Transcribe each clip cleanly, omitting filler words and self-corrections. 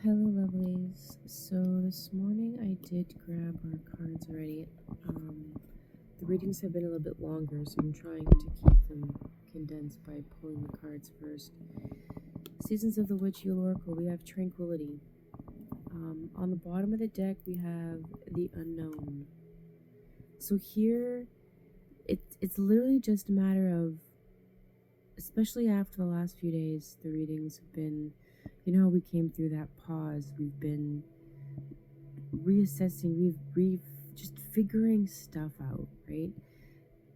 Hello, lovelies. So this morning I did grab our cards already. The readings have been a little bit longer, so I'm trying to keep them condensed by pulling the cards first. Seasons of the Witch Yule Oracle, we have Tranquility. On the bottom of the deck, we have The Unknown. So here, it's literally just a matter of, especially after the last few days, the readings have been, how we came through that pause. We've been reassessing, we've just figuring stuff out, right?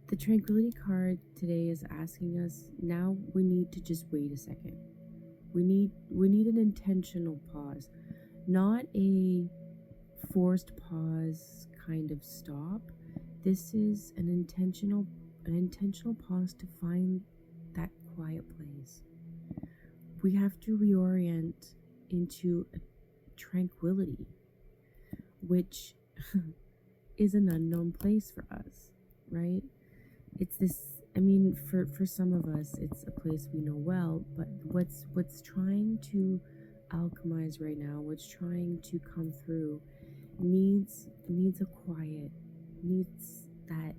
The Tranquility card today is asking us, now we need to just wait a second. We need an intentional pause, not a forced pause kind of stop. This is an intentional pause to find that quiet place. We have to reorient into a tranquility, which is an unknown place for us, right? It's this, for some of us, it's a place we know well, but what's trying to alchemize right now, what's trying to come through, needs a quiet, needs that,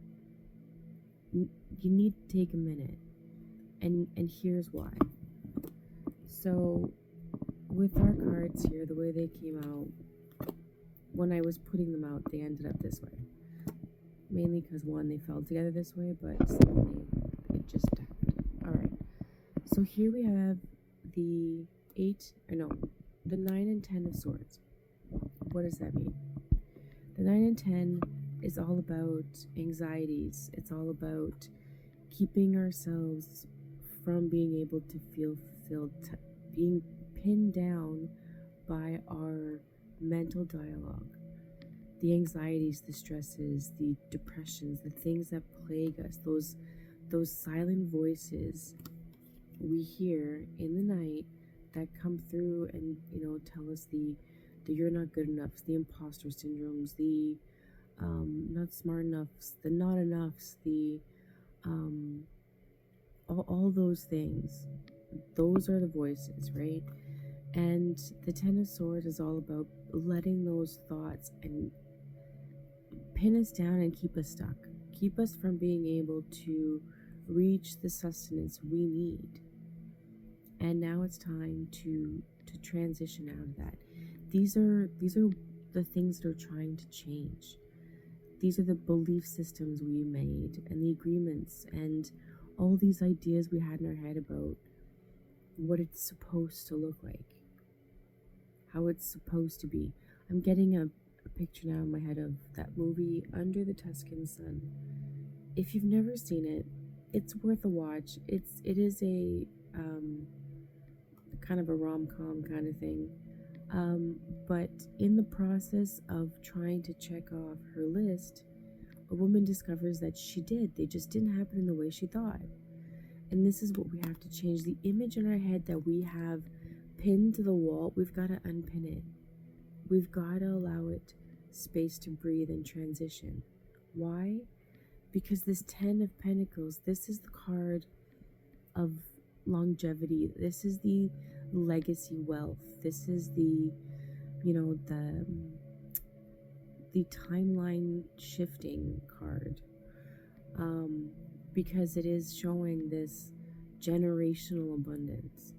you need to take a minute, and here's why. So with our cards here, the way they came out, when I was putting them out, they ended up this way. Mainly because one, they fell together this way, but secondly, it just happened. Alright, so here we have the 9 and 10 of swords. What does that mean? The 9 and 10 is all about anxieties. It's all about keeping ourselves from being able to feel fulfilled, being pinned down by our mental dialogue, the anxieties, the stresses, the depressions, the things that plague us, those silent voices we hear in the night that come through and tell us the you're not good enough, the imposter syndromes, the not smart enoughs, the not enoughs, the all those things. Those are the voices, right? And the 10 of Swords is all about letting those thoughts and pin us down and keep us stuck, keep us from being able to reach the sustenance we need. And now it's time to transition out of that. These are the things that are trying to change. These are the belief systems we made and the agreements and all these ideas we had in our head about what it's supposed to look like, how it's supposed to be. I'm getting a picture now in my head of that movie Under the Tuscan Sun. If you've never seen it, it's worth a watch. It is a kind of a rom-com kind of thing. But in the process of trying to check off her list, a woman discovers that they just didn't happen in the way she thought. And this is what we have to change. The image in our head that we have pinned to the wall, we've got to unpin it. We've got to allow it space to breathe and transition. Why? Because this 10 of Pentacles, this is the card of longevity. This is the legacy wealth. This is the timeline shifting card. Because it is showing this generational abundance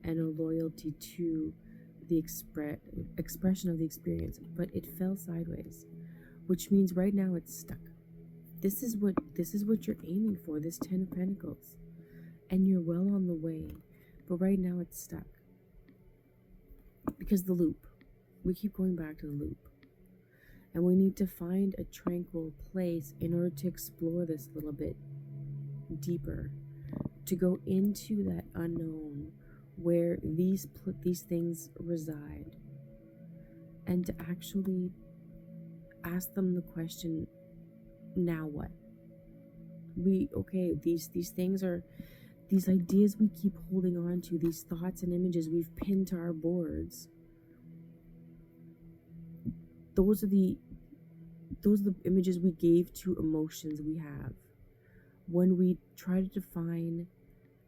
and a loyalty to the expression of the experience, but it fell sideways, which means right now it's stuck. This is what you're aiming for, this 10 of Pentacles, and you're well on the way, but right now it's stuck because the loop. We keep going back to the loop, and we need to find a tranquil place in order to explore this a little bit deeper, to go into that unknown where these things reside, and to actually ask them the question, now what? These things are, these ideas we keep holding on to, these thoughts and images we've pinned to our boards, those are the images we gave to emotions we have when we try to define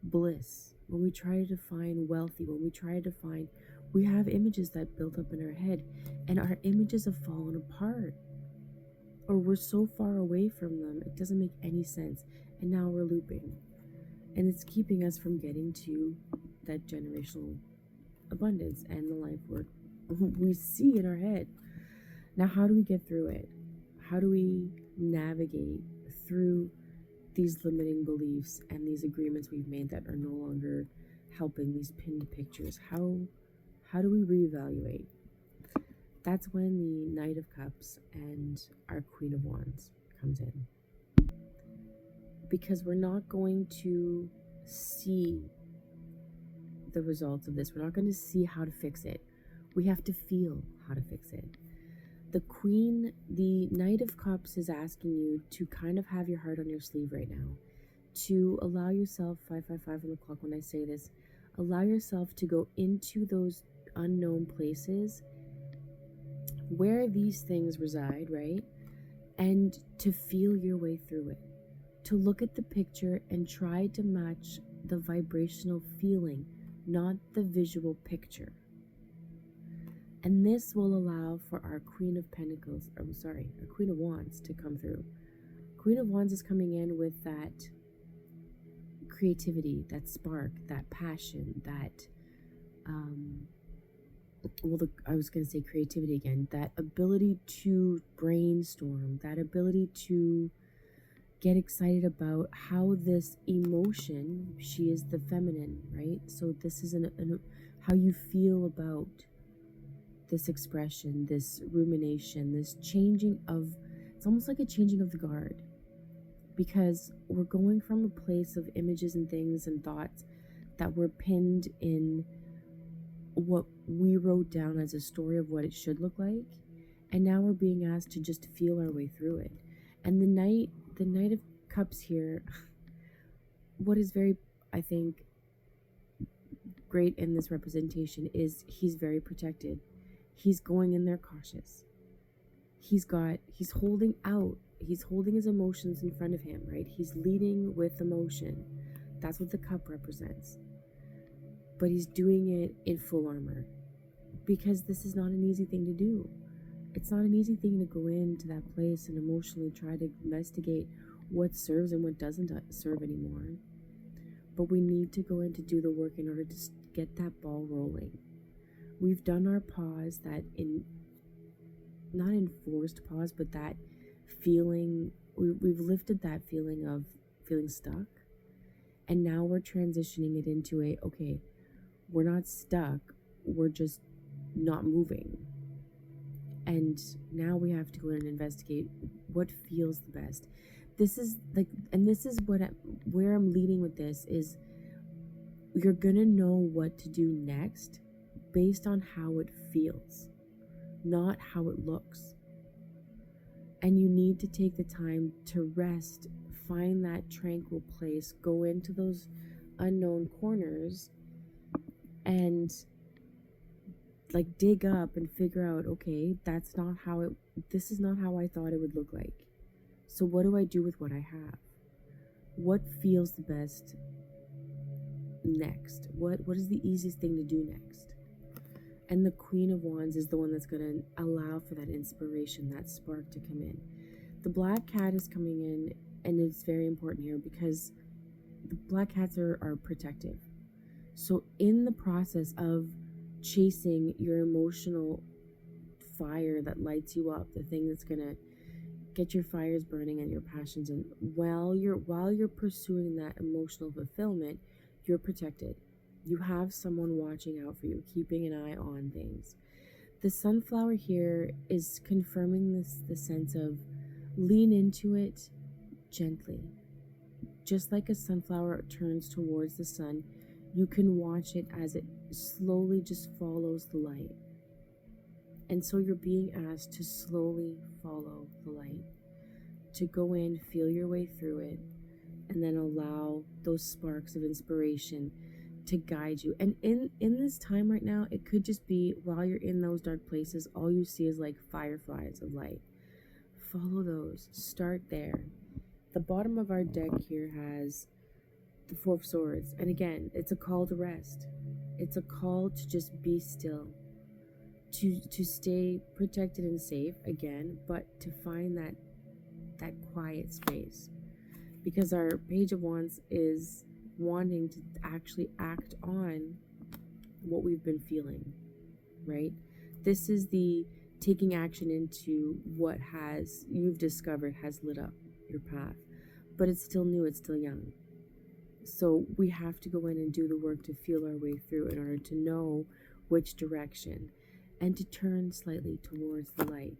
bliss, when we try to define wealthy, when we try to define, we have images that built up in our head, and our images have fallen apart, or we're so far away from them, it doesn't make any sense. And now we're looping, and it's keeping us from getting to that generational abundance and the life we see in our head. Now, how do we get through it? How do we navigate through these limiting beliefs and these agreements we've made that are no longer helping, these pinned pictures? How do we reevaluate? That's when the Knight of Cups and our Queen of Wands comes in. Because we're not going to see the results of this. We're not going to see how to fix it. We have to feel how to fix it. The Knight of Cups is asking you to kind of have your heart on your sleeve right now, to allow yourself, 555 on the clock when I say this, allow yourself to go into those unknown places where these things reside, right? And to feel your way through it, to look at the picture and try to match the vibrational feeling, not the visual picture. And this will allow for our Queen of Wands to come through. Queen of Wands is coming in with that creativity, that spark, that passion, that, I was going to say creativity again, that ability to brainstorm, that ability to get excited about how this emotion, she is the feminine, right? So this is how you feel about this expression, this rumination, this changing of, it's almost like a changing of the guard, because we're going from a place of images and things and thoughts that were pinned in what we wrote down as a story of what it should look like, and now we're being asked to just feel our way through it. And the Knight of Cups here, what is very, I think, great in this representation is he's very protected. He's going in there cautious. He's holding his emotions in front of him, right? He's leading with emotion. That's what the cup represents. But he's doing it in full armor, because this is not an easy thing to do. It's not an easy thing to go into that place and emotionally try to investigate what serves and what doesn't serve anymore. But we need to go in to do the work in order to get that ball rolling. We've done our pause, not enforced pause, but that feeling, we've lifted that feeling of feeling stuck. And now we're transitioning it into okay, we're not stuck, we're just not moving. And now we have to go in and investigate what feels the best. This is where I'm leading with this is, you're gonna know what to do next based on how it feels, not how it looks. And you need to take the time to rest, find that tranquil place, go into those unknown corners and dig up and figure out, okay, this is not how I thought it would look like. So what do I do with what I have? What feels the best next? What is the easiest thing to do next? And the Queen of Wands is the one that's going to allow for that inspiration, that spark to come in. The Black Cat is coming in, and it's very important here because the Black Cats are protective. So in the process of chasing your emotional fire that lights you up, the thing that's going to get your fires burning and your passions, and while you're pursuing that emotional fulfillment, you're protected. You have someone watching out for you, keeping an eye on things. The sunflower here is confirming the sense of lean into it gently. Just like a sunflower turns towards the sun, you can watch it as it slowly just follows the light. And so you're being asked to slowly follow the light, to go in, feel your way through it, and then allow those sparks of inspiration to guide you. And in this time right now, it could just be while you're in those dark places, all you see is like fireflies of light. Follow those. Start there. The bottom of our deck here has the Four of Swords. And again, it's a call to rest. It's a call to just be still, to stay protected and safe again, but to find that quiet space. Because our Page of Wands is wanting to actually act on what we've been feeling, right? This is the taking action into what has you've discovered has lit up your path, but it's still new, it's still young. So we have to go in and do the work to feel our way through in order to know which direction and to turn slightly towards the light.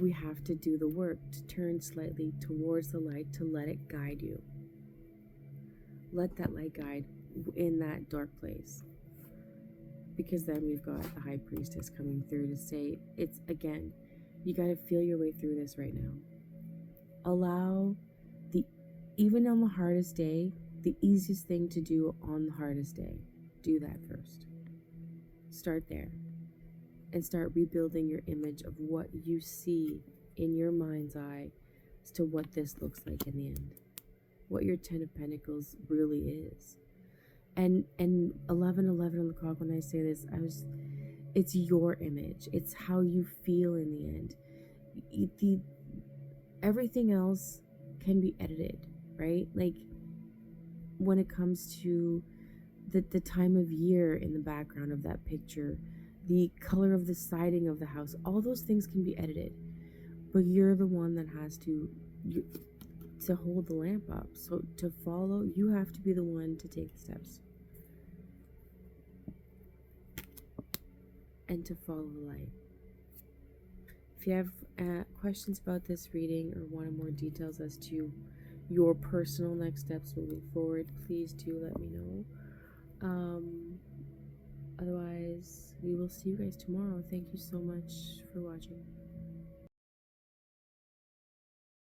We have to do the work to turn slightly towards the light, to let it guide you. Let that light guide in that dark place. Because then we've got the High Priestess coming through to say, it's again, you got to feel your way through this right now. Allow even on the hardest day, the easiest thing to do on the hardest day, do that first. Start there and start rebuilding your image of what you see in your mind's eye as to what this looks like in the end, what your 10 of Pentacles really is. And 11:11 on the clock, when I say this, it's your image. It's how you feel in the end. Everything else can be edited, right? Like when it comes to the time of year in the background of that picture, the color of the siding of the house, all those things can be edited. But you're the one that has to hold the lamp up. So to follow, you have to be the one to take the steps and to follow the light. If you have questions about this reading or wanted more details as to your personal next steps moving forward, please do let me know. Otherwise, we will see you guys tomorrow. Thank you so much for watching.